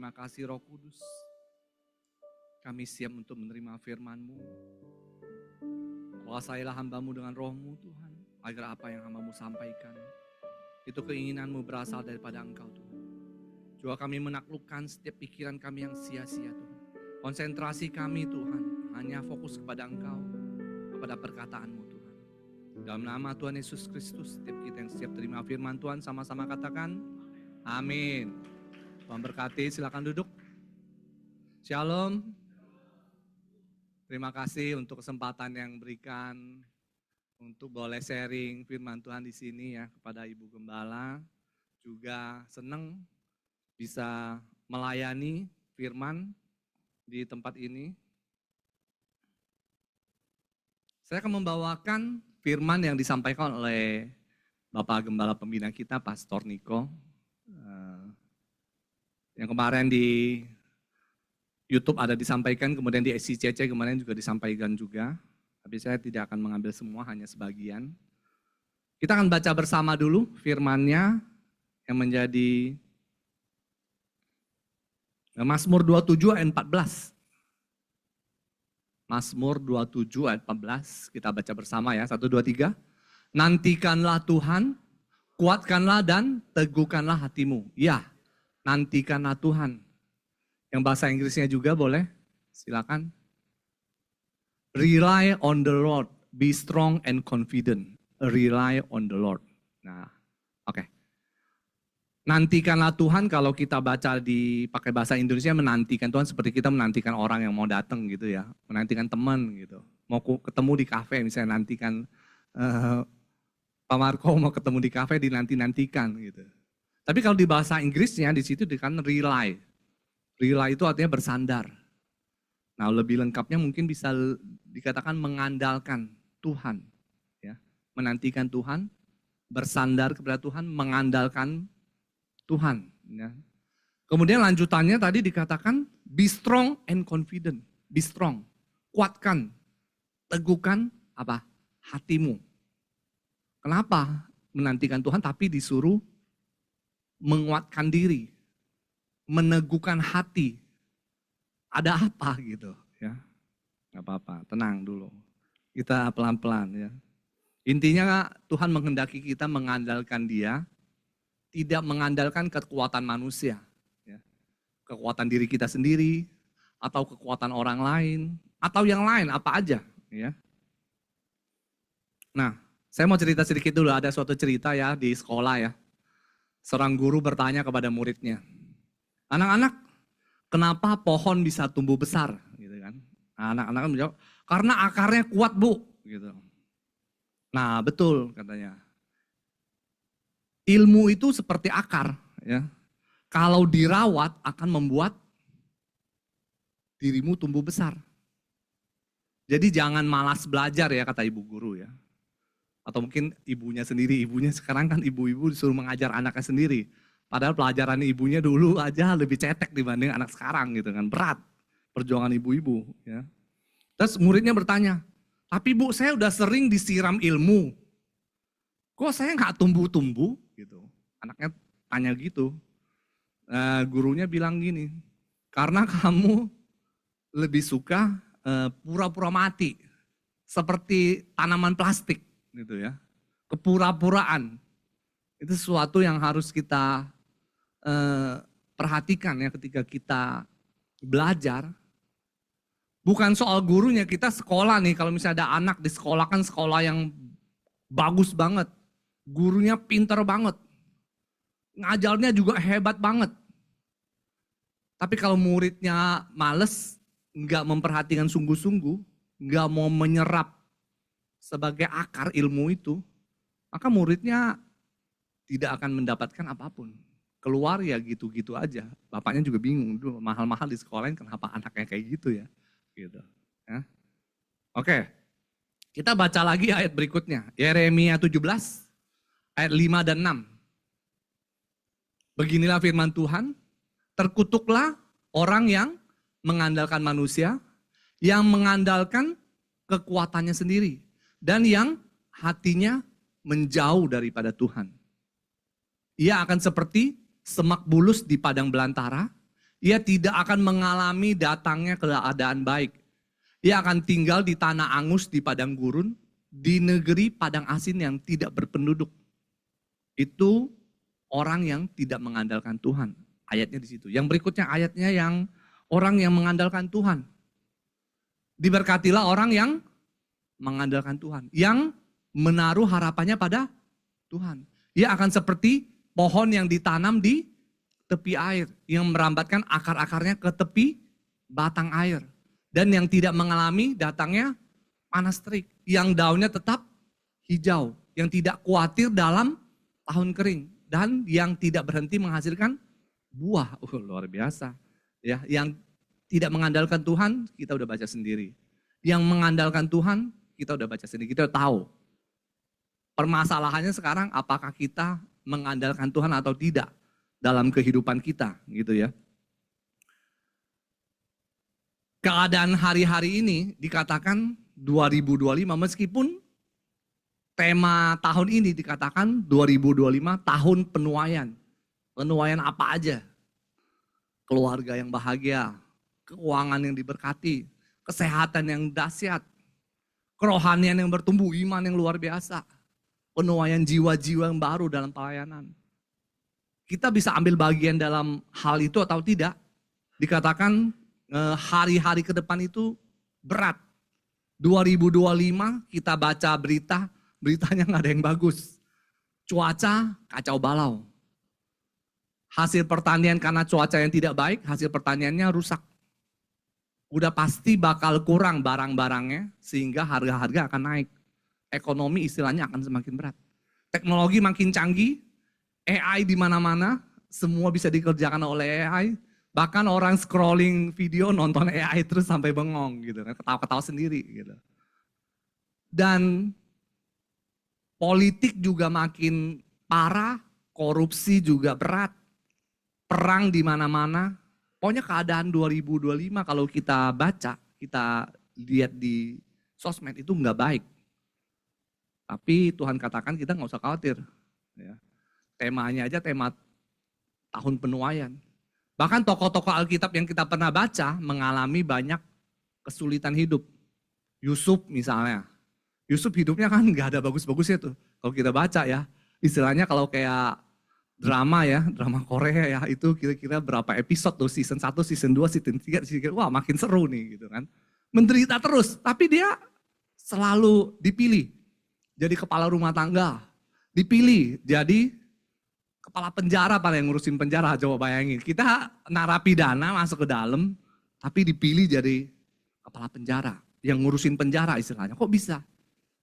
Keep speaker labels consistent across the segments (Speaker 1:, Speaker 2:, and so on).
Speaker 1: Terima kasih Roh Kudus. Kami siap untuk menerima firman-Mu. Kuasailah hamba-Mu dengan Roh-Mu Tuhan, agar apa yang hamba-Mu sampaikan, itu keinginan-Mu berasal daripada Engkau Tuhan. Juga kami menaklukkan setiap pikiran kami yang sia-sia Tuhan. Konsentrasi kami Tuhan, hanya fokus kepada Engkau, kepada perkataan-Mu Tuhan. Dalam nama Tuhan Yesus Kristus, setiap kita yang siap terima firman Tuhan, sama-sama katakan, amin. Tuhan berkati, silakan duduk. Shalom. Terima kasih untuk kesempatan yang berikan untuk boleh sharing firman Tuhan di sini ya kepada Ibu Gembala. Juga senang bisa melayani firman di tempat ini. Saya akan membawakan firman yang disampaikan oleh Bapak Gembala Pembina kita, Pastor Niko. Yang kemarin di YouTube ada disampaikan, kemudian di SCCC kemarin juga disampaikan juga. Tapi saya tidak akan mengambil semua, hanya sebagian. Kita akan baca bersama dulu firman-Nya yang menjadi Mazmur 27 ayat 14. Mazmur 27 ayat 14, kita baca bersama ya, 1, 2, 3. Nantikanlah Tuhan, kuatkanlah dan teguhkanlah hatimu. Ya, nantikanlah Tuhan. Yang bahasa Inggrisnya juga boleh, silakan. Rely on the Lord, be strong and confident. Rely on the Lord. Nah, oke. Nantikanlah Tuhan, kalau kita baca pakai bahasa Indonesia, menantikan Tuhan seperti kita menantikan orang yang mau datang gitu ya. Menantikan teman gitu. Mau ketemu di kafe, misalnya nantikan Pak Marco mau ketemu di kafe, dinanti-nantikan gitu. Tapi kalau di bahasa Inggrisnya di situ dikatakan rely. Rely itu artinya bersandar. Nah, lebih lengkapnya mungkin bisa dikatakan mengandalkan Tuhan, ya. Menantikan Tuhan, bersandar kepada Tuhan, mengandalkan Tuhan, ya. Kemudian lanjutannya tadi dikatakan be strong and confident. Be strong. Kuatkan, teguhkan apa? Hatimu. Kenapa menantikan Tuhan tapi disuruh menguatkan diri, meneguhkan hati. Ada apa gitu ya? Gak apa-apa, tenang dulu. Kita pelan-pelan ya. Intinya Tuhan menghendaki kita mengandalkan Dia, tidak mengandalkan kekuatan manusia. Ya. Kekuatan diri kita sendiri, atau kekuatan orang lain, atau yang lain, apa aja. Ya. Nah, saya mau cerita sedikit dulu, ada suatu cerita ya di sekolah ya. Seorang guru bertanya kepada muridnya, anak-anak, kenapa pohon bisa tumbuh besar? Gitu kan. Nah, anak-anak menjawab, karena akarnya kuat Bu. Gitu. Nah betul katanya. Ilmu itu seperti akar. Ya. Kalau dirawat akan membuat dirimu tumbuh besar. Jadi jangan malas belajar ya kata ibu guru ya. Atau mungkin ibunya sendiri, ibunya sekarang kan ibu-ibu disuruh mengajar anaknya sendiri. Padahal pelajaran ibunya dulu aja lebih cetek dibanding anak sekarang gitu kan. Berat perjuangan ibu-ibu ya. Terus muridnya bertanya, tapi Bu saya udah sering disiram ilmu. Kok saya nggak tumbuh-tumbuh gitu. Anaknya tanya gitu. Gurunya bilang gini, karena kamu lebih suka pura-pura mati. Seperti tanaman plastik. Gitu ya, kepura-puraan itu sesuatu yang harus kita perhatikan ya ketika kita belajar. Bukan soal gurunya, kita sekolah nih, kalau misalnya ada anak di sekolah kan sekolah yang bagus banget, gurunya pinter banget, ngajarnya juga hebat banget. Tapi kalau muridnya males, nggak memperhatikan sungguh-sungguh, nggak mau menyerap sebagai akar ilmu itu, maka muridnya tidak akan mendapatkan apapun. Keluar ya gitu-gitu aja. Bapaknya juga bingung, mahal-mahal di sekolahin kenapa anaknya kayak gitu ya. Gitu. Ya. Oke, kita baca lagi ayat berikutnya. Yeremia 17, ayat 5 dan 6. Beginilah firman Tuhan, terkutuklah orang yang mengandalkan manusia, yang mengandalkan kekuatannya sendiri. Dan yang hatinya menjauh daripada Tuhan. Ia akan seperti semak bulus di padang belantara Ia tidak akan mengalami datangnya keadaan baik. Ia akan tinggal di tanah angus di padang gurun, di negeri padang asin yang tidak berpenduduk. Itu orang yang tidak mengandalkan Tuhan. Ayatnya di situ. Yang berikutnya ayatnya yang orang yang mengandalkan Tuhan. Diberkatilah orang yang mengandalkan Tuhan. Yang menaruh harapannya pada Tuhan. Ia akan seperti pohon yang ditanam di tepi air. Yang merambatkan akar-akarnya ke tepi batang air. Dan yang tidak mengalami datangnya panas terik. Yang daunnya tetap hijau. Yang tidak khawatir dalam tahun kering. Dan yang tidak berhenti menghasilkan buah. Luar biasa. Ya, yang tidak mengandalkan Tuhan, kita udah baca sendiri. Yang mengandalkan Tuhan, kita udah baca sendiri. Kita udah tahu. Permasalahannya sekarang apakah kita mengandalkan Tuhan atau tidak dalam kehidupan kita, gitu ya. Keadaan hari-hari ini dikatakan 2025 meskipun tema tahun ini dikatakan 2025 tahun penuaian. Penuaian apa aja? Keluarga yang bahagia, keuangan yang diberkati, kesehatan yang dahsyat, kerohanian yang bertumbuh, iman yang luar biasa, penuaian jiwa-jiwa yang baru dalam pelayanan. Kita bisa ambil bagian dalam hal itu atau tidak? Dikatakan hari-hari ke depan itu berat. 2025 kita baca beritanya nggak ada yang bagus. Cuaca kacau balau. Hasil pertanian karena cuaca yang tidak baik, hasil pertaniannya rusak. Udah pasti bakal kurang barang-barangnya sehingga harga-harga akan naik. Ekonomi istilahnya akan semakin berat. Teknologi makin canggih, AI di mana-mana, semua bisa dikerjakan oleh AI. Bahkan orang scrolling video nonton AI terus sampai bengong gitu kan, ketawa-ketawa sendiri gitu. Dan politik juga makin parah, korupsi juga berat, perang di mana-mana. Pokoknya keadaan 2025 kalau kita baca, kita lihat di sosmed itu nggak baik. Tapi Tuhan katakan kita nggak usah khawatir. Ya. Temanya aja tema tahun penuaian. Bahkan tokoh-tokoh Alkitab yang kita pernah baca mengalami banyak kesulitan hidup. Yusuf misalnya. Yusuf hidupnya kan nggak ada bagus-bagusnya tuh. Kalau kita baca ya, istilahnya kalau kayak drama ya, drama Korea ya, itu kira-kira berapa episode tuh, season 1, season 2, season 3, wah makin seru nih gitu kan. Menderita terus, tapi dia selalu dipilih jadi kepala rumah tangga. Dipilih jadi kepala penjara, pada yang ngurusin penjara, coba bayangin. Kita narapidana masuk ke dalam, tapi dipilih jadi kepala penjara. Yang ngurusin penjara istilahnya, kok bisa?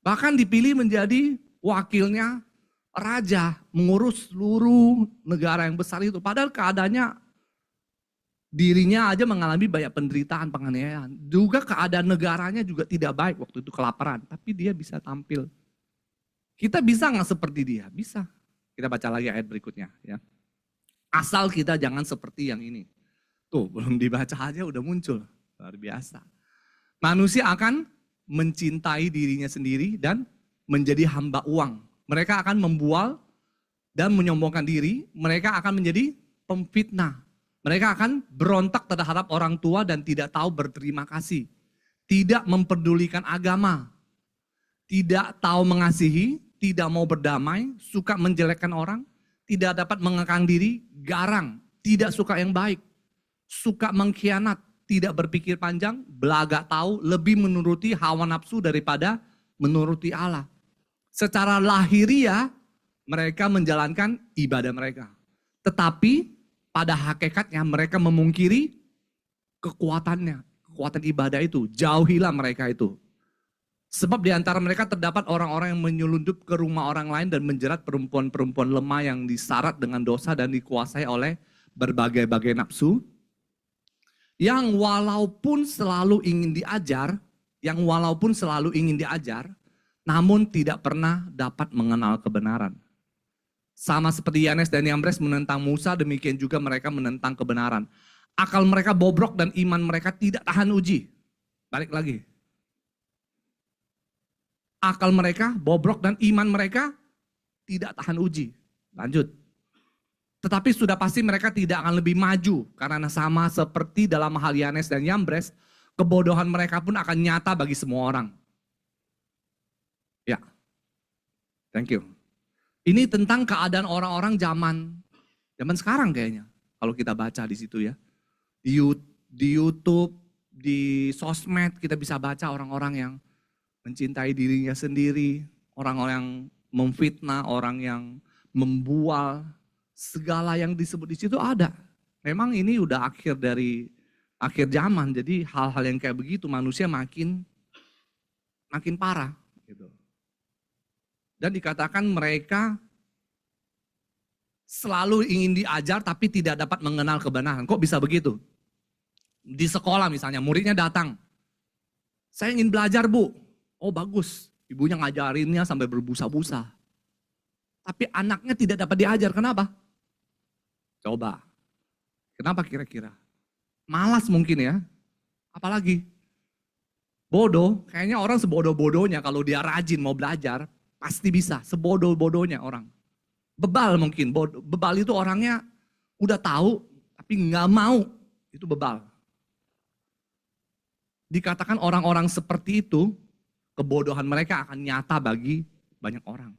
Speaker 1: Bahkan dipilih menjadi wakilnya raja, mengurus seluruh negara yang besar itu. Padahal keadaannya dirinya aja mengalami banyak penderitaan, penganiayaan. Juga keadaan negaranya juga tidak baik waktu itu, kelaparan. Tapi dia bisa tampil. Kita bisa nggak seperti dia? Bisa. Kita baca lagi ayat berikutnya ya. Asal kita jangan seperti yang ini. Tuh belum dibaca aja udah muncul. Luar biasa. Manusia akan mencintai dirinya sendiri dan menjadi hamba uang. Mereka akan membual dan menyombongkan diri. Mereka akan menjadi pemfitnah. Mereka akan berontak terhadap orang tua dan tidak tahu berterima kasih. Tidak memperdulikan agama. Tidak tahu mengasihi. Tidak mau berdamai, suka menjelekkan orang, tidak dapat mengekang diri, garang, tidak suka yang baik, suka mengkhianat, tidak berpikir panjang, belaga tahu, lebih menuruti hawa nafsu daripada menuruti Allah. Secara lahiriah mereka menjalankan ibadah mereka. Tetapi pada hakikatnya mereka memungkiri kekuatan ibadah itu. Jauhilah mereka itu. Sebab di antara mereka terdapat orang-orang yang menyelundup ke rumah orang lain dan menjerat perempuan-perempuan lemah yang disarat dengan dosa dan dikuasai oleh berbagai-bagai nafsu. Yang walaupun selalu ingin diajar, namun tidak pernah dapat mengenal kebenaran. Sama seperti Yanes dan Yambres menentang Musa, demikian juga mereka menentang kebenaran. Akal mereka bobrok dan iman mereka tidak tahan uji. Balik lagi. Akal mereka bobrok dan iman mereka tidak tahan uji. Lanjut. Tetapi sudah pasti mereka tidak akan lebih maju. Karena sama seperti dalam hal Yanes dan Yambres, kebodohan mereka pun akan nyata bagi semua orang. Ya, thank you. Ini tentang keadaan orang-orang zaman sekarang kayaknya. Kalau kita baca di situ ya. Di YouTube, di sosmed kita bisa baca orang-orang yang mencintai dirinya sendiri, orang-orang yang memfitnah, orang yang membual, segala yang disebut di situ ada. Memang ini udah akhir zaman, jadi hal-hal yang kayak begitu manusia makin parah. Gitu. Dan dikatakan mereka selalu ingin diajar tapi tidak dapat mengenal kebenaran. Kok bisa begitu? Di sekolah misalnya, muridnya datang. Saya ingin belajar, Bu. Oh bagus, ibunya ngajarinnya sampai berbusa-busa. Tapi anaknya tidak dapat diajar, kenapa? Coba, kenapa kira-kira? Malas mungkin ya, apalagi bodoh, kayaknya orang sebodoh-bodohnya kalau dia rajin mau belajar, pasti bisa, sebodoh-bodohnya orang. Bebal mungkin, bebal itu orangnya udah tahu, tapi nggak mau, itu bebal. Dikatakan orang-orang seperti itu, kebodohan mereka akan nyata bagi banyak orang.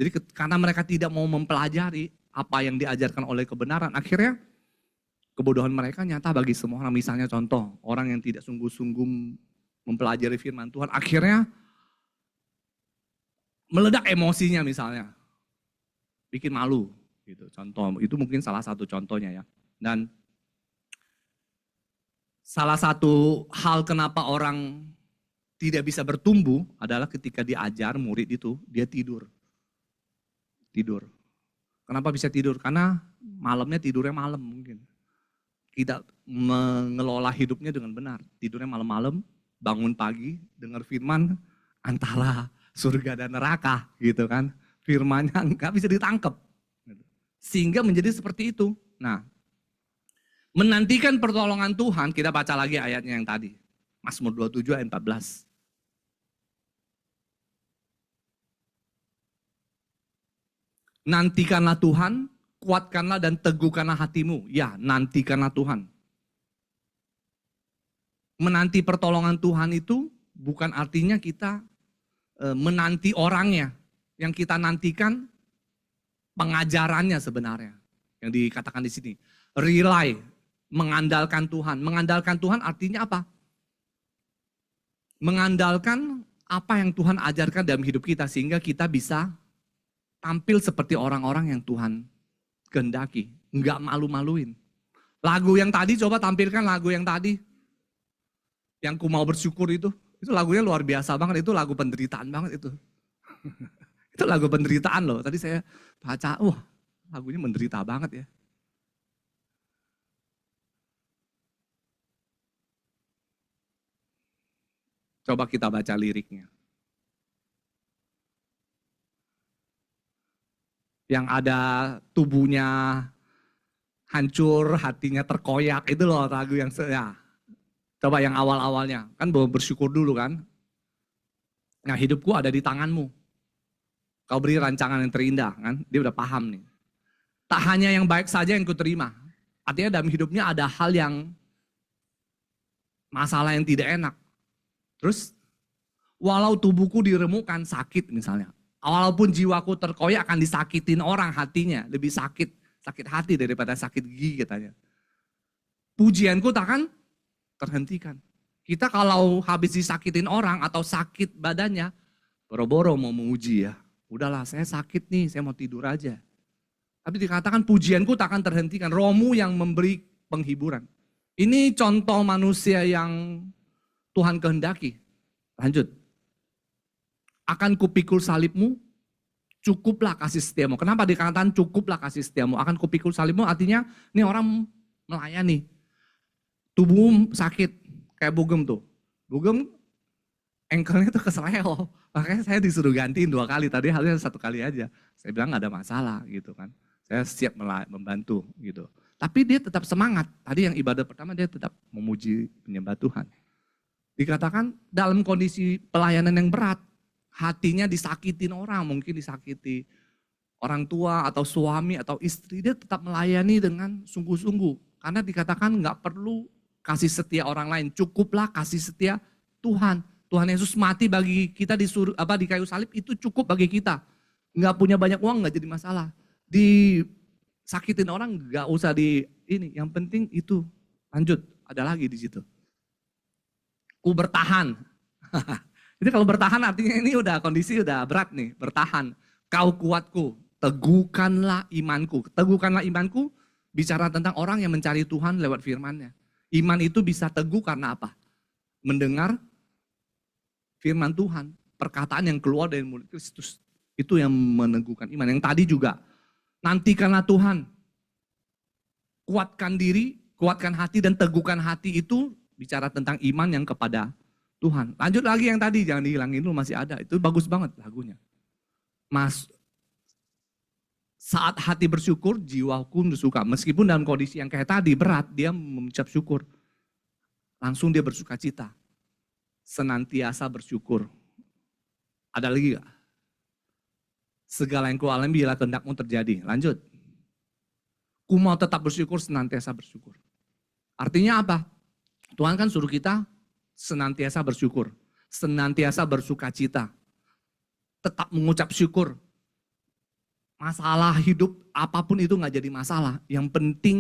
Speaker 1: Jadi karena mereka tidak mau mempelajari apa yang diajarkan oleh kebenaran, akhirnya kebodohan mereka nyata bagi semua orang. Misalnya contoh, orang yang tidak sungguh-sungguh mempelajari firman Tuhan, akhirnya meledak emosinya misalnya, bikin malu. Gitu. Contoh, itu mungkin salah satu contohnya ya. Dan salah satu hal kenapa orang tidak bisa bertumbuh adalah ketika diajar murid itu, dia tidur. Kenapa bisa tidur? Karena malamnya tidurnya malam mungkin. Tidak mengelola hidupnya dengan benar. Tidurnya malam-malam, bangun pagi, dengar firman antara surga dan neraka gitu kan. Firmannya nggak bisa ditangkap. Sehingga menjadi seperti itu. Nah, menantikan pertolongan Tuhan, kita baca lagi ayatnya yang tadi. Mazmur 27 ayat 14. Nantikanlah Tuhan, kuatkanlah dan teguhkanlah hatimu. Ya, nantikanlah Tuhan. Menanti pertolongan Tuhan itu bukan artinya kita menanti orangnya. Yang kita nantikan pengajarannya sebenarnya. Yang dikatakan di sini. Rely, mengandalkan Tuhan. Mengandalkan Tuhan artinya apa? Mengandalkan apa yang Tuhan ajarkan dalam hidup kita sehingga kita bisa tampil seperti orang-orang yang Tuhan kehendaki. Enggak malu-maluin. Lagu yang tadi, coba tampilkan lagu yang tadi. Yang ku mau bersyukur itu lagunya luar biasa banget. Itu lagu penderitaan banget itu. Itu lagu penderitaan loh. Tadi saya baca, lagunya menderita banget ya. Coba kita baca liriknya. Yang ada tubuhnya hancur, hatinya terkoyak, itu loh lagu yang ya. Coba yang awal-awalnya, kan bersyukur dulu kan. Nah hidupku ada di tanganmu. Kau beri rancangan yang terindah kan, dia udah paham nih. Tak hanya yang baik saja yang kuterima. Artinya dalam hidupnya ada hal yang masalah yang tidak enak. Terus walau tubuhku diremukkan sakit misalnya. Walaupun jiwaku terkoyak akan disakitin orang hatinya. Lebih sakit hati daripada sakit gigi katanya. Pujianku takkan terhentikan. Kita kalau habis disakitin orang atau sakit badannya, boro-boro mau memuji ya. Udahlah saya sakit nih, saya mau tidur aja. Tapi dikatakan pujianku takkan terhentikan. Rohmu yang memberi penghiburan. Ini contoh manusia yang Tuhan kehendaki. Lanjut. Akan kupikul salibmu, cukuplah kasih setiamu. Kenapa dikatakan cukuplah kasih setiamu? Akan kupikul salibmu artinya ini orang melayani. Tubuh sakit, kayak Bugem tuh. Bugem engkelnya tuh kesleo. Makanya saya disuruh gantiin 2 kali, tadi halnya 1 kali aja. Saya bilang gak ada masalah gitu kan. Saya siap membantu gitu. Tapi dia tetap semangat. Tadi yang ibadah pertama dia tetap memuji menyembah Tuhan. Dikatakan dalam kondisi pelayanan yang berat, hatinya disakitin orang, mungkin disakiti orang tua atau suami atau istri, dia tetap melayani dengan sungguh-sungguh. Karena dikatakan nggak perlu kasih setia orang lain, cukuplah kasih setia Tuhan. Tuhan Yesus mati bagi kita di kayu salib, itu cukup bagi kita. Nggak punya banyak uang nggak jadi masalah. Disakitin orang nggak usah ini, yang penting itu. Lanjut, ada lagi di situ. Ku bertahan. Jadi kalau bertahan artinya ini udah kondisi udah berat nih, bertahan. Kau kuatku, teguhkanlah imanku. Teguhkanlah imanku bicara tentang orang yang mencari Tuhan lewat firman-Nya. Iman itu bisa teguh karena apa? Mendengar firman Tuhan, perkataan yang keluar dari mulut Kristus. Itu yang meneguhkan iman. Yang tadi juga, nantikanlah Tuhan. Kuatkan diri, kuatkan hati dan teguhkan hati itu bicara tentang iman yang kepada Tuhan. Lanjut lagi yang tadi, jangan dihilangin dulu, masih ada. Itu bagus banget lagunya. Saat hati bersyukur, jiwaku suka. Meskipun dalam kondisi yang kayak tadi berat, dia mengucap syukur. Langsung dia bersuka cita. Senantiasa bersyukur. Ada lagi gak? Segala yang kualami bila kehendakmu terjadi. Lanjut. Ku mau tetap bersyukur, senantiasa bersyukur. Artinya apa? Tuhan kan suruh kita senantiasa bersyukur. Senantiasa bersuka cita. Tetap mengucap syukur. Masalah hidup apapun itu gak jadi masalah. Yang penting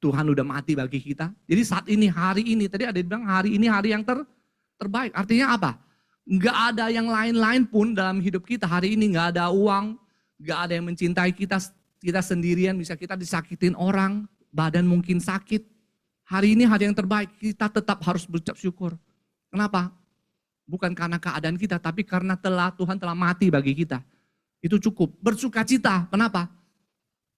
Speaker 1: Tuhan udah mati bagi kita. Jadi saat ini, hari ini, tadi ada yang bilang hari ini hari yang terbaik. Artinya apa? Nggak ada yang lain-lain pun dalam hidup kita hari ini, nggak ada uang, nggak ada yang mencintai kita, kita sendirian, bisa kita disakitin orang, badan mungkin sakit. Hari ini hari yang terbaik, kita tetap harus berucap syukur. Kenapa? Bukan karena keadaan kita, tapi karena Tuhan telah mati bagi kita. Itu cukup. Bersuka cita, kenapa?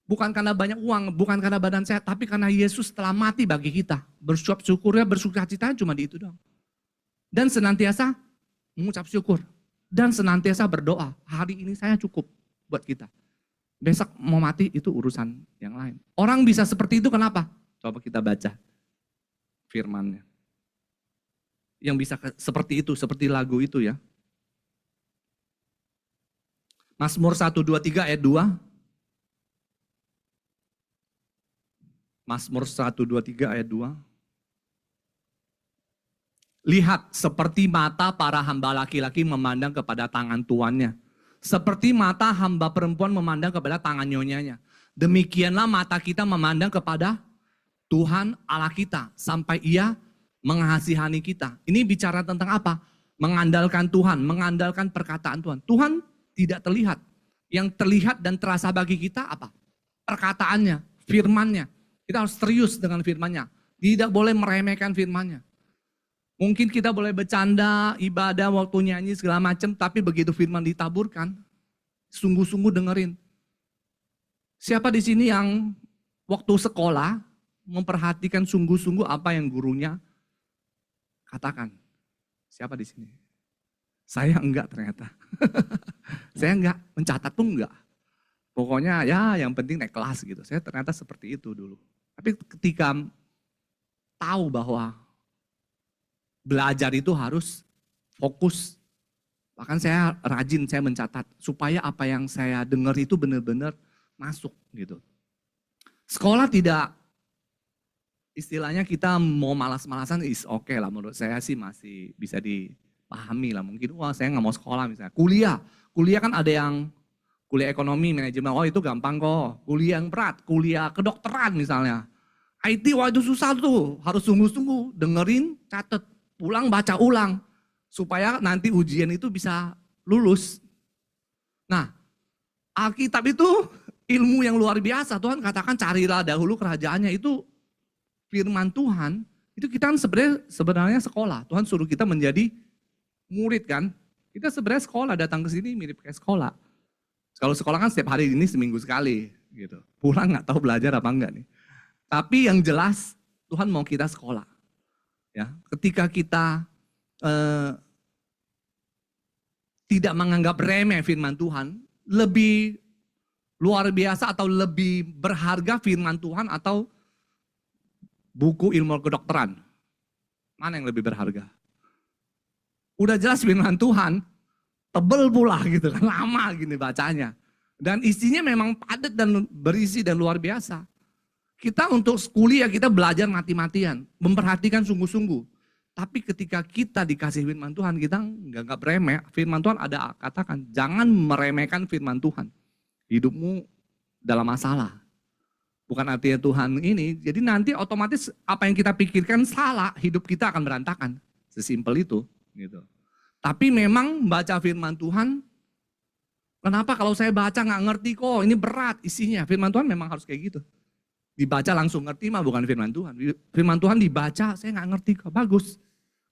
Speaker 1: Bukan karena banyak uang, bukan karena badan sehat, tapi karena Yesus telah mati bagi kita. Bersuap syukurnya, bersuka cita cuma di itu doang. Dan senantiasa mengucap syukur. Dan senantiasa berdoa. Hari ini saya cukup buat kita. Besok mau mati itu urusan yang lain. Orang bisa seperti itu kenapa? Coba kita baca firman-Nya. Yang bisa seperti itu, seperti lagu itu ya. Mazmur 123 ayat 2. Mazmur 123 ayat 2. Lihat, seperti mata para hamba laki-laki memandang kepada tangan tuannya. Seperti mata hamba perempuan memandang kepada tangan nyonyanya. Demikianlah mata kita memandang kepada Tuhan Allah kita. Sampai Ia mengasihani kita. Ini bicara tentang apa? Mengandalkan Tuhan, mengandalkan perkataan Tuhan. Tuhan tidak terlihat. Yang terlihat dan terasa bagi kita apa? Perkataannya, firman-Nya. Kita harus serius dengan firman-Nya. Tidak boleh meremehkan firman-Nya. Mungkin kita boleh bercanda, ibadah, waktu nyanyi segala macam, tapi begitu firman ditaburkan, sungguh-sungguh dengerin. Siapa di sini yang waktu sekolah memperhatikan sungguh-sungguh apa yang gurunya katakan? Siapa di sini? Saya enggak ternyata. Saya enggak, mencatat pun enggak. Pokoknya ya yang penting naik kelas gitu. Saya ternyata seperti itu dulu. Tapi ketika tahu bahwa belajar itu harus fokus. Bahkan saya rajin, saya mencatat. Supaya apa yang saya dengar itu benar-benar masuk gitu. Sekolah tidak, istilahnya kita mau malas-malasan is oke lah. Menurut saya sih masih bisa dipahami lah. Mungkin wah saya nggak mau sekolah misalnya. Kuliah kan ada yang kuliah ekonomi, manajemen. Oh itu gampang kok. Kuliah yang berat, kuliah kedokteran misalnya. IT wah itu susah tuh. Harus sungguh-sungguh dengerin, catat. Pulang baca ulang, supaya nanti ujian itu bisa lulus. Nah, Alkitab itu ilmu yang luar biasa. Tuhan katakan carilah dahulu kerajaannya, itu firman Tuhan. Itu kita kan sebenarnya sekolah. Tuhan suruh kita menjadi murid kan. Kita sebenarnya sekolah, datang ke sini mirip kayak sekolah. Kalau sekolah kan setiap hari ini seminggu sekali. Gitu. Pulang nggak tahu belajar apa enggak nih. Tapi yang jelas Tuhan mau kita sekolah. Ya, ketika kita tidak menganggap remeh firman Tuhan, lebih luar biasa atau lebih berharga firman Tuhan atau buku ilmu kedokteran? Mana yang lebih berharga? Udah jelas firman Tuhan, tebel pula gitu kan, lama gini bacanya. Dan isinya memang padat dan berisi dan luar biasa. Kita untuk kuliah kita belajar mati-matian, memperhatikan sungguh-sungguh. Tapi ketika kita dikasih firman Tuhan, kita nggak beremeh. Firman Tuhan ada katakan, jangan meremehkan firman Tuhan. Hidupmu dalam masalah. Bukan artinya Tuhan ini, jadi nanti otomatis apa yang kita pikirkan salah, hidup kita akan berantakan. Sesimpel itu. Gitu. Tapi memang baca firman Tuhan, kenapa kalau saya baca nggak ngerti kok, ini berat isinya. Firman Tuhan memang harus kayak gitu. Dibaca langsung ngerti mah bukan firman Tuhan. Firman Tuhan dibaca, saya nggak ngerti kok, bagus.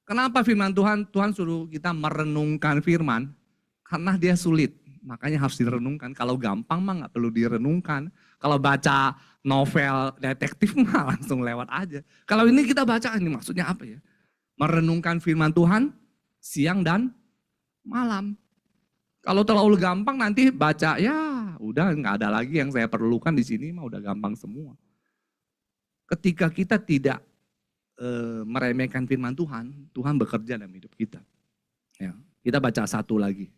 Speaker 1: Kenapa firman Tuhan? Tuhan suruh kita merenungkan firman, karena dia sulit. Makanya harus direnungkan. Kalau gampang mah nggak perlu direnungkan. Kalau baca novel detektif mah langsung lewat aja. Kalau ini kita baca, ini maksudnya apa ya? Merenungkan firman Tuhan siang dan malam. Kalau terlalu gampang nanti baca, ya udah nggak ada lagi yang saya perlukan di sini mah udah gampang semua. Ketika kita tidak meremehkan firman Tuhan, Tuhan bekerja dalam hidup kita. Ya, kita baca satu lagi.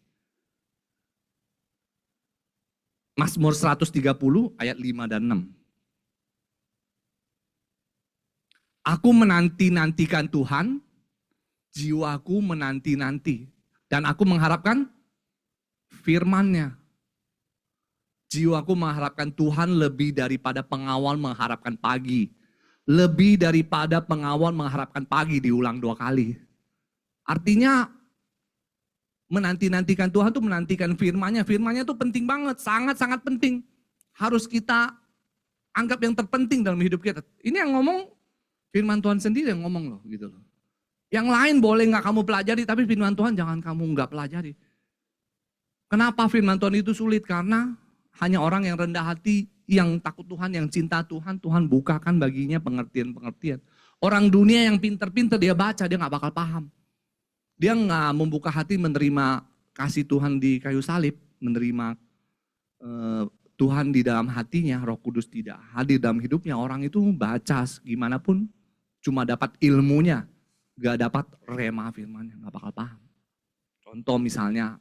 Speaker 1: Mazmur 130 ayat 5 dan 6. Aku menanti-nantikan Tuhan, jiwaku menanti-nanti. Dan aku mengharapkan firman-Nya. Jiwaku mengharapkan Tuhan lebih daripada pengawal mengharapkan pagi. Lebih daripada pengawal mengharapkan pagi, diulang 2 kali. Artinya menanti-nantikan Tuhan itu menantikan firman-Nya. Firman-Nya itu penting banget, sangat-sangat penting. Harus kita anggap yang terpenting dalam hidup kita. Ini yang ngomong firman Tuhan sendiri yang ngomong loh, gitu loh. Yang lain boleh nggak kamu pelajari, tapi firman Tuhan jangan kamu nggak pelajari. Kenapa firman Tuhan itu sulit? Karena hanya orang yang rendah hati, yang takut Tuhan, yang cinta Tuhan, Tuhan bukakan baginya pengertian-pengertian. Orang dunia yang pinter-pinter dia baca, dia nggak bakal paham. Dia nggak membuka hati menerima kasih Tuhan di kayu salib, menerima Tuhan di dalam hatinya, Roh Kudus tidak hadir dalam hidupnya. Orang itu baca gimana pun cuma dapat ilmunya, nggak dapat rema firman-Nya, nggak bakal paham. Contoh misalnya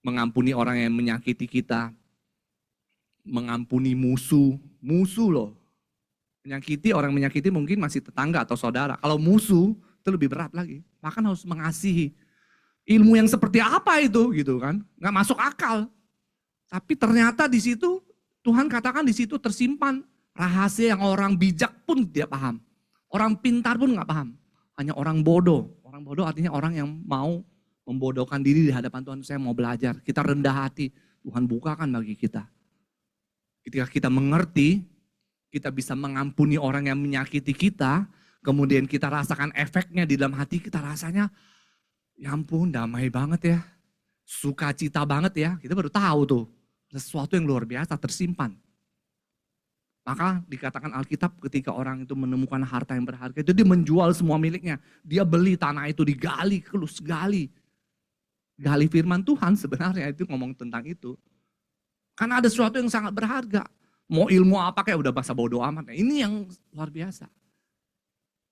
Speaker 1: mengampuni orang yang menyakiti kita, mengampuni musuh loh. Orang menyakiti mungkin masih tetangga atau saudara. Kalau musuh itu lebih berat lagi. Bahkan harus mengasihi. Ilmu yang seperti apa itu gitu kan? Nggak masuk akal. Tapi ternyata di situ Tuhan katakan di situ tersimpan rahasia yang orang bijak pun tidak paham. Orang pintar pun nggak paham. Hanya orang bodoh. Orang bodoh artinya orang yang mau membodohkan diri di hadapan Tuhan. Saya mau belajar. Kita rendah hati. Tuhan bukakan bagi kita. Ketika kita mengerti, kita bisa mengampuni orang yang menyakiti kita, kemudian kita rasakan efeknya di dalam hati kita, rasanya ya ampun damai banget ya, sukacita banget ya, kita baru tahu tuh, sesuatu yang luar biasa tersimpan. Maka dikatakan Alkitab ketika orang itu menemukan harta yang berharga, itu dia menjual semua miliknya, dia beli tanah itu, digali, gali firman Tuhan sebenarnya itu ngomong tentang itu. Karena ada sesuatu yang sangat berharga. Mau ilmu apa kayak udah bahasa bodoh amat. Nah, ini yang luar biasa.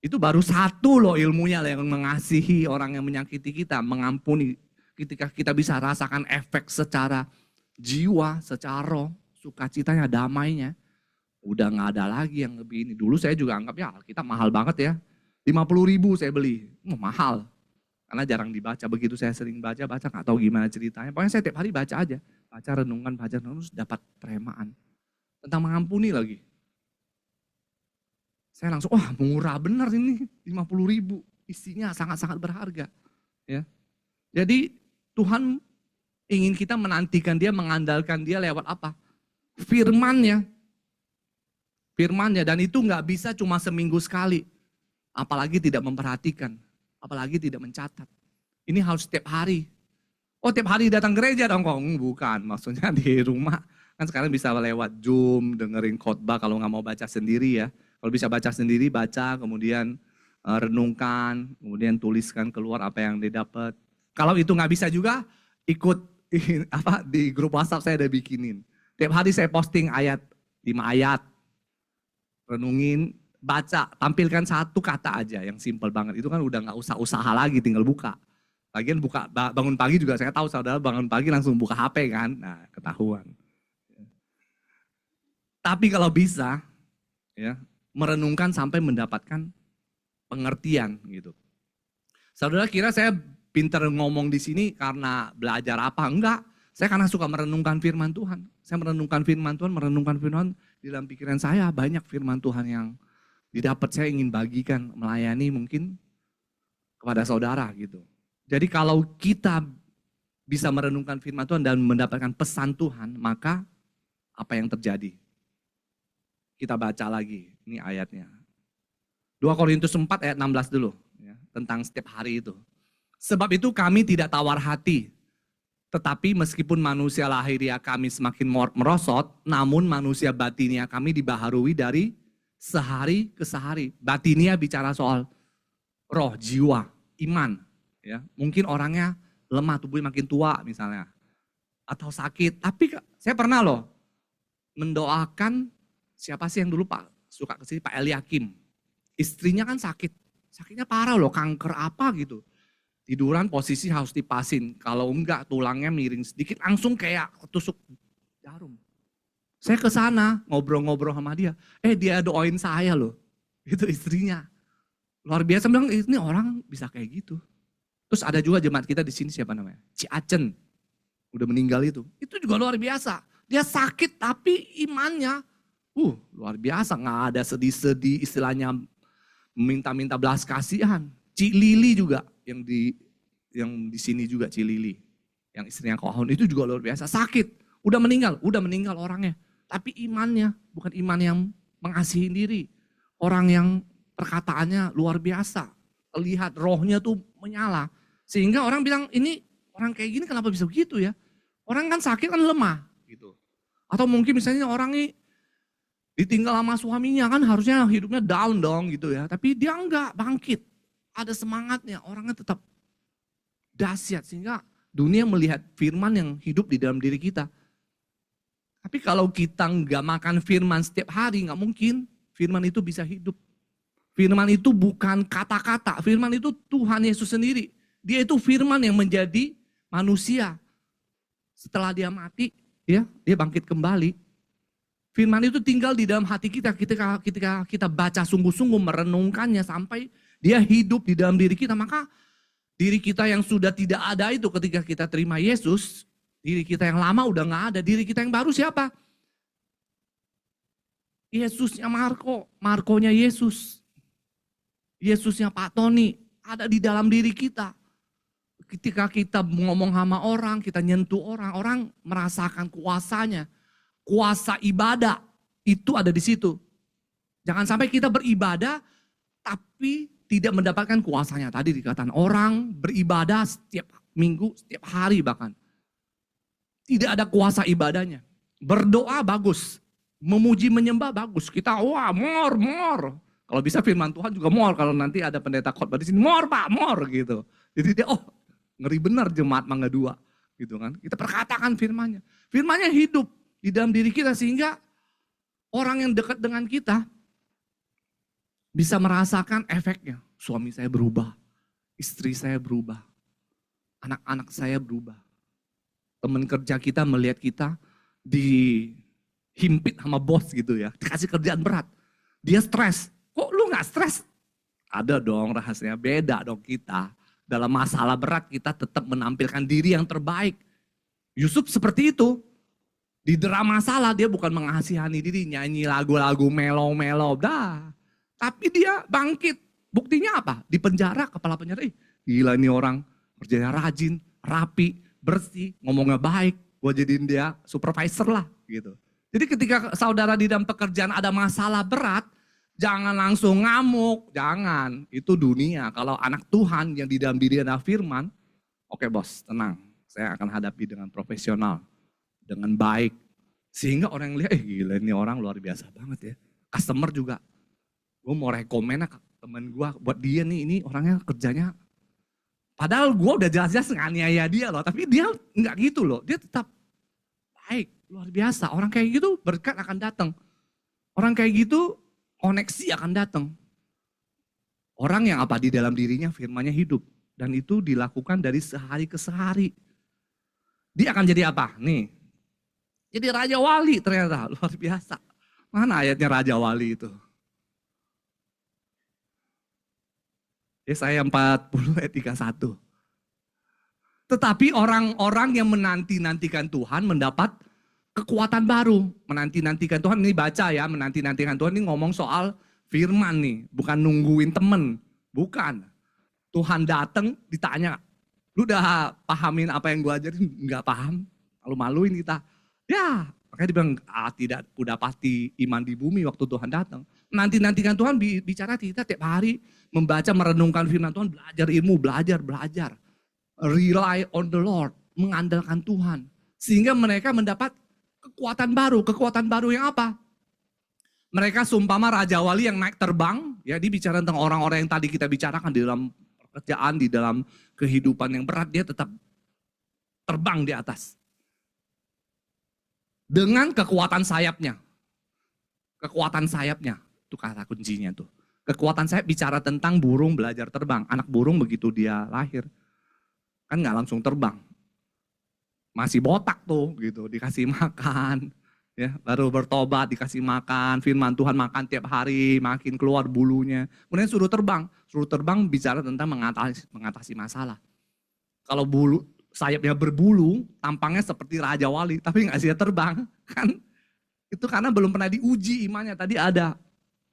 Speaker 1: Itu baru satu loh ilmunya yang mengasihi orang yang menyakiti kita, mengampuni. Ketika kita bisa rasakan efek secara jiwa, secara roh, sukacitanya, damainya. Udah gak ada lagi yang lebih ini. Dulu saya juga anggap ya Alkitab mahal banget ya. 50.000 saya beli, mahal. Karena jarang dibaca, begitu saya sering baca gak tahu gimana ceritanya. Pokoknya saya tiap hari baca aja. Baca renungan, terus dapat peremaan. Tentang mengampuni lagi. Saya langsung, wah murah bener ini 50.000. Isinya sangat-sangat berharga. Ya. Jadi Tuhan ingin kita menantikan dia, mengandalkan dia lewat apa? Firman-Nya. Firman-Nya, dan itu gak bisa cuma seminggu sekali. Apalagi tidak memperhatikan. Apalagi tidak mencatat. Ini harus setiap hari. Oh tiap hari datang gereja dong kok? Bukan, maksudnya di rumah. Kan sekarang bisa lewat Zoom, dengerin khotbah kalau nggak mau baca sendiri ya. Kalau bisa baca sendiri, baca, kemudian renungkan, kemudian tuliskan keluar apa yang didapat. Kalau itu nggak bisa juga, ikut di grup WhatsApp saya ada bikinin. Tiap hari saya posting 5 ayat, renungin, baca, tampilkan satu kata aja yang simple banget. Itu kan udah nggak usah usaha lagi, tinggal buka. Lagian bangun pagi juga saya tahu saudara bangun pagi langsung buka HP kan. Nah, ketahuan. Tapi kalau bisa ya, merenungkan sampai mendapatkan pengertian gitu. Saudara kira saya pintar ngomong di sini karena belajar apa? Enggak. Saya karena suka merenungkan firman Tuhan. Saya merenungkan firman Tuhan di dalam pikiran saya banyak firman Tuhan yang didapat saya ingin bagikan, melayani mungkin kepada saudara gitu. Jadi kalau kita bisa merenungkan firman Tuhan dan mendapatkan pesan Tuhan, maka apa yang terjadi? Kita baca lagi, ini ayatnya. 2 Korintus 4 ayat 16 dulu, ya, tentang setiap hari itu. Sebab itu kami tidak tawar hati, tetapi meskipun manusia lahiriah kami semakin merosot, namun manusia batinia kami dibaharui dari sehari ke sehari. Batinia bicara soal roh, jiwa, iman. Ya, mungkin orangnya lemah, tubuhnya makin tua misalnya. Atau sakit. Tapi saya pernah loh mendoakan, siapa sih yang dulu Pak suka kesini, Pak Eliakim. Istrinya kan sakit. Sakitnya parah loh, kanker apa gitu. Tiduran posisi harus dipasin. Kalau enggak tulangnya miring sedikit langsung kayak ketusuk jarum. Saya ke sana ngobrol-ngobrol sama dia. Dia doain saya loh. Itu istrinya. Luar biasa, bilang ini orang bisa kayak gitu. Terus ada juga jemaat kita di sini siapa namanya? Ciacen. Udah meninggal itu. Itu juga luar biasa. Dia sakit tapi imannya luar biasa. Nggak ada sedih-sedih istilahnya minta-minta belas kasihan. Cik Lili juga yang di sini juga Cik Lili. Yang istrinya Kohon itu juga luar biasa. Sakit. Udah meninggal orangnya. Tapi imannya bukan iman yang mengasihi diri. Orang yang perkataannya luar biasa. Lihat rohnya tuh menyala. Sehingga orang bilang ini orang kayak gini kenapa bisa begitu ya? Orang kan sakit kan lemah gitu. Atau mungkin misalnya orang ini ditinggal sama suaminya kan harusnya hidupnya down dong gitu ya. Tapi dia enggak, bangkit. Ada semangatnya, orangnya tetap dahsyat. Sehingga dunia melihat firman yang hidup di dalam diri kita. Tapi kalau kita enggak makan firman setiap hari, enggak mungkin firman itu bisa hidup. Firman itu bukan kata-kata, firman itu Tuhan Yesus sendiri. Dia itu firman yang menjadi manusia. Setelah dia mati, ya, dia bangkit kembali. Firman itu tinggal di dalam hati kita ketika kita baca sungguh-sungguh merenungkannya sampai dia hidup di dalam diri kita. Maka diri kita yang sudah tidak ada itu ketika kita terima Yesus, diri kita yang lama udah gak ada, diri kita yang baru siapa? Yesusnya Markonya Yesus. Yesusnya Pak Tony ada di dalam diri kita. Ketika kita ngomong sama orang, kita nyentuh orang, orang merasakan kuasanya. Kuasa ibadah itu ada di situ. Jangan sampai kita beribadah tapi tidak mendapatkan kuasanya. Tadi dikatakan orang beribadah setiap minggu, setiap hari bahkan. Tidak ada kuasa ibadahnya. Berdoa bagus, memuji menyembah bagus. Kita more. Kalau bisa firman Tuhan juga more. Kalau nanti ada pendeta khotbah di sini, more Pak, more gitu. Jadi dia ngeri benar jemaat Mangga 2 gitu kan. Kita perkatakan firmannya. Firmannya hidup di dalam diri kita sehingga orang yang dekat dengan kita bisa merasakan efeknya. Suami saya berubah, istri saya berubah, anak-anak saya berubah. Teman kerja kita melihat kita dihimpit sama bos gitu ya, dikasih kerjaan berat. Dia stres. Kok lu gak stres? Ada dong rahasianya, beda dong kita. Dalam masalah berat kita tetap menampilkan diri yang terbaik. Yusuf seperti itu. Di drama masalah dia bukan mengasihani diri, nyanyi lagu-lagu melo-melo, tapi dia bangkit. Buktinya apa? Di penjara, kepala penjara, gila ini orang kerjanya rajin, rapi, bersih, ngomongnya baik, gue jadiin dia supervisor lah gitu. Jadi ketika saudara di dalam pekerjaan ada masalah berat, jangan langsung ngamuk, jangan. Itu dunia. Kalau anak Tuhan yang di dalam diri ada firman, oke bos, tenang, saya akan hadapi dengan profesional. Dengan baik. Sehingga orang yang lihat, gila ini orang luar biasa banget ya. Customer juga. Gue mau rekomen temen gue buat dia nih, ini orangnya kerjanya. Padahal gue udah jelas-jelas nganiaya dia loh. Tapi dia enggak gitu loh. Dia tetap baik, luar biasa. Orang kayak gitu berkat akan datang. Orang kayak gitu koneksi akan datang. Orang yang apa di dalam dirinya firmannya hidup. Dan itu dilakukan dari sehari ke sehari. Dia akan jadi apa? Nih, jadi Raja Wali ternyata, luar biasa. Mana ayatnya Raja Wali itu? Yesaya 40 ayat 31. Tetapi orang-orang yang menanti-nantikan Tuhan mendapat kekuatan baru. Menanti-nantikan Tuhan, ini baca ya, menanti-nantikan Tuhan ini ngomong soal firman nih, bukan nungguin temen, bukan. Tuhan datang ditanya, lu udah pahamin apa yang gue ajarin? Enggak paham, malu-maluin kita. Ya, makanya dia bilang, tidak udah pasti iman di bumi waktu Tuhan datang. Nanti-nantikan Tuhan bicara kita tiap hari, membaca, merenungkan firman Tuhan, belajar ilmu, belajar. Rely on the Lord, mengandalkan Tuhan. Sehingga mereka mendapat kekuatan baru yang apa? Mereka seumpama Raja Wali yang naik terbang, ya dia bicara tentang orang-orang yang tadi kita bicarakan di dalam pekerjaan, di dalam kehidupan yang berat, dia tetap terbang di atas. Dengan kekuatan sayapnya. Kekuatan sayapnya, itu kata kuncinya tuh. Kekuatan sayap bicara tentang burung belajar terbang. Anak burung begitu dia lahir, kan gak langsung terbang. Masih botak tuh gitu, dikasih makan. Ya, baru bertobat, dikasih makan, firman Tuhan makan tiap hari, makin keluar bulunya. Kemudian suruh terbang bicara tentang mengatasi masalah. Kalau bulu sayapnya berbulu, tampangnya seperti Raja Wali, tapi nggak bisa terbang, kan? Itu karena belum pernah diuji imannya. Tadi ada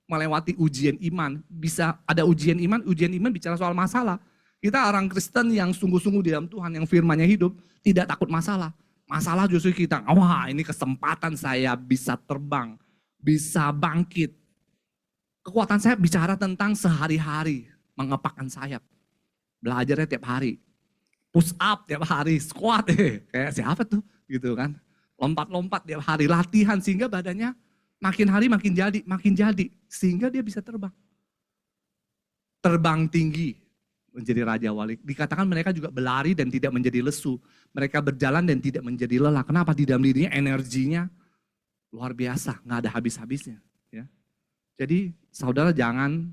Speaker 1: melewati ujian iman, bisa ada ujian iman bicara soal masalah. Kita orang Kristen yang sungguh-sungguh di dalam Tuhan, yang firman-Nya hidup, tidak takut masalah. Masalah justru kita, wah ini kesempatan saya bisa terbang, bisa bangkit. Kekuatan sayap bicara tentang sehari-hari, mengepakkan sayap. Belajarnya tiap hari. Push up tiap hari, squat kayak siapa tuh gitu kan. Lompat-lompat tiap hari, latihan sehingga badannya makin hari makin jadi. Sehingga dia bisa terbang. Terbang tinggi. Menjadi Raja Wali. Dikatakan mereka juga berlari dan tidak menjadi lesu. Mereka berjalan dan tidak menjadi lelah. Kenapa? Di dalam dirinya energinya luar biasa, nggak ada habis-habisnya. Ya. Jadi saudara jangan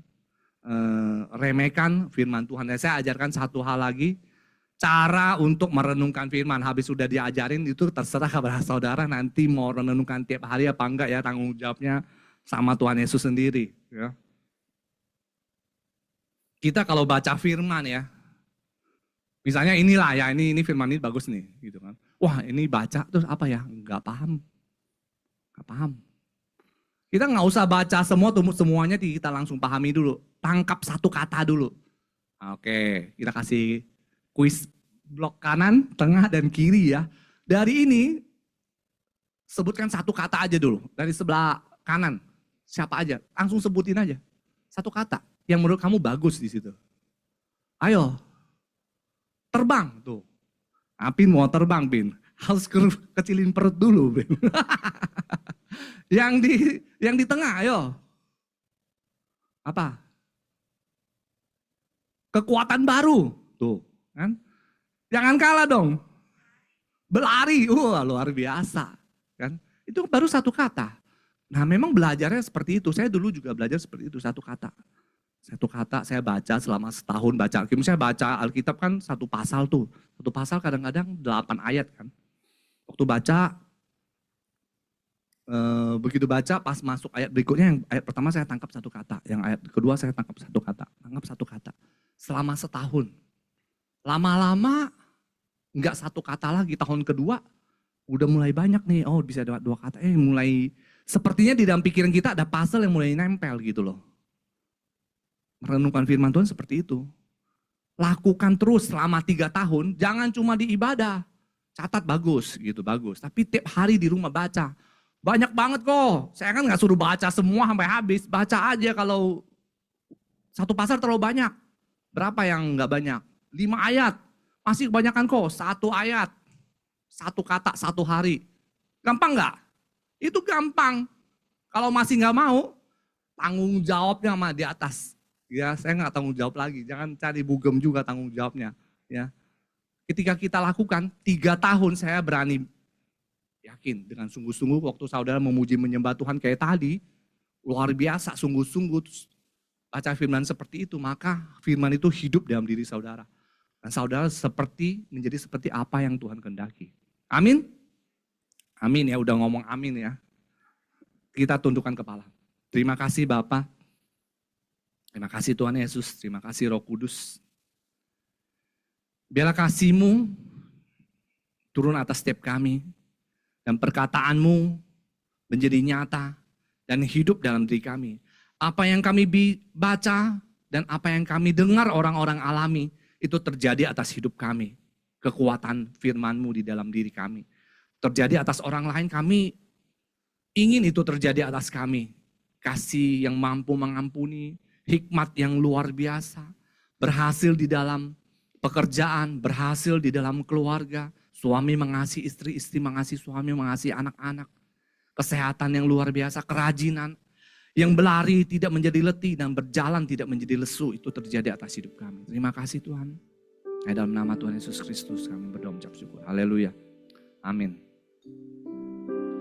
Speaker 1: remehkan firman Tuhan. Dan saya ajarkan satu hal lagi, cara untuk merenungkan firman. Habis sudah diajarin itu terserah kepada saudara nanti mau renungkan tiap hari apa enggak ya, tanggung jawabnya sama Tuhan Yesus sendiri. Ya. Kita kalau baca firman ya, misalnya inilah ya, ini firman ini bagus nih, gitu kan. Wah ini baca terus apa ya, nggak paham. Kita nggak usah baca semuanya kita langsung pahami dulu. Tangkap satu kata dulu. Oke, kita kasih kuis blok kanan, tengah, dan kiri ya. Dari ini, sebutkan satu kata aja dulu. Dari sebelah kanan, siapa aja, langsung sebutin aja. Satu kata yang menurut kamu bagus di situ. Ayo, terbang tuh. Nah, Pin mau terbang, Pin. Harus kecilin perut dulu, Pin. yang di tengah, ayo. Apa? Kekuatan baru, tuh, kan? Jangan kalah dong. Berlari, luar biasa, kan? Itu baru satu kata. Nah, memang belajarnya seperti itu. Saya dulu juga belajar seperti itu, satu kata. Satu kata saya baca selama setahun baca Alkitab. Saya baca Alkitab kan satu pasal tuh. Satu pasal kadang-kadang 8 ayat kan. Waktu baca, begitu baca pas masuk ayat berikutnya, yang ayat pertama saya tangkap satu kata. Yang ayat kedua saya tangkap satu kata. Selama setahun. Lama-lama enggak satu kata lagi. Tahun kedua udah mulai banyak nih. Oh bisa dua kata. Mulai sepertinya di dalam pikiran kita ada puzzle yang mulai nempel gitu loh. Merenungkan firman Tuhan seperti itu. Lakukan terus selama 3 tahun, jangan cuma di ibadah. Catat bagus gitu, bagus. Tapi tiap hari di rumah baca. Banyak banget kok. Saya kan gak suruh baca semua sampai habis. Baca aja kalau satu pasal terlalu banyak. Berapa yang gak banyak? 5 ayat. Masih kebanyakan kok, 1 ayat. 1 kata, 1 hari. Gampang gak? Itu gampang. Kalau masih gak mau, tanggung jawabnya sama di atas. Ya, saya nggak tanggung jawab lagi. Jangan cari bugem juga tanggung jawabnya. Ya, ketika kita lakukan 3 tahun, saya berani yakin dengan sungguh-sungguh waktu saudara memuji menyembah Tuhan kayak tadi, luar biasa, sungguh-sungguh baca firman seperti itu, maka firman itu hidup dalam diri saudara. Dan saudara menjadi seperti apa yang Tuhan kehendaki. Amin? Amin ya, udah ngomong amin ya. Kita tundukkan kepala. Terima kasih Bapa. Terima kasih Tuhan Yesus, terima kasih Roh Kudus. Biarlah kasih-Mu turun atas setiap kami. Dan perkataan-Mu menjadi nyata dan hidup dalam diri kami. Apa yang kami baca dan apa yang kami dengar orang-orang alami, itu terjadi atas hidup kami. Kekuatan firman-Mu di dalam diri kami. Terjadi atas orang lain, kami ingin itu terjadi atas kami. Kasih yang mampu mengampuni, hikmat yang luar biasa, berhasil di dalam pekerjaan, berhasil di dalam keluarga, suami mengasihi istri, istri mengasihi suami, mengasihi anak-anak, kesehatan yang luar biasa, kerajinan, yang berlari tidak menjadi letih dan berjalan tidak menjadi lesu, itu terjadi atas hidup kami. Terima kasih Tuhan. Dalam nama Tuhan Yesus Kristus kami berdoa mengucap syukur. Haleluya. Amin.